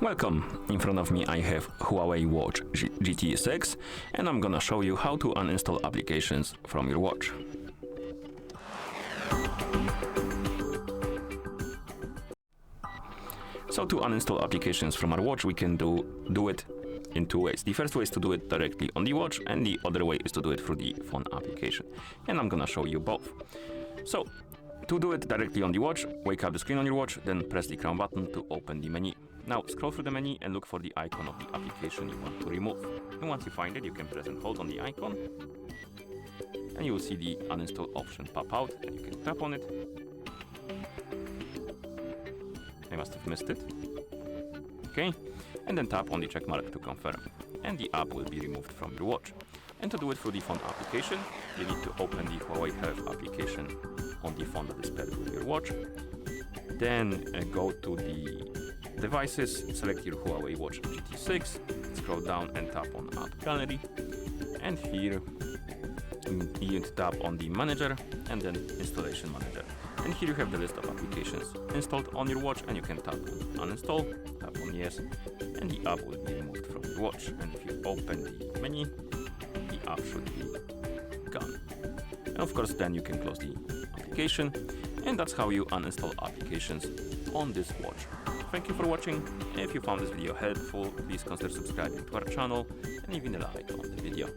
Welcome! In front of me I have HUAWEI Watch GT 6 and I'm gonna show you how to uninstall applications from your watch. So to uninstall applications from our watch we can do it in two ways. The first way is to do it directly on the watch and the other way is to do it through the phone application. And I'm gonna show you both. So to do it directly on the watch, wake up the screen on your watch, then press the crown button to open the menu. Now scroll through the menu and look for the icon of the application you want to remove. And once you find it, you can press and hold on the icon and you will see the uninstall option pop out and you can tap on it. I must have missed it. Okay, and then tap on the check mark to confirm and the app will be removed from your watch. And to do it through the phone application, you need to open the HUAWEI Health application on the phone that is paired with your watch. Then go to the devices, select your HUAWEI Watch GT 6, scroll down and tap on App Gallery, and here you need to tap on the Manager and then Installation Manager. And here you have the list of applications installed on your watch and you can tap on Uninstall, tap on Yes, and the app will be removed from your watch. And if you open the menu, the app should be gone. And of course then you can close the application, and that's how you uninstall applications on this watch. Thank you for watching. If you found this video helpful, please consider subscribing to our channel and leaving a like on the video.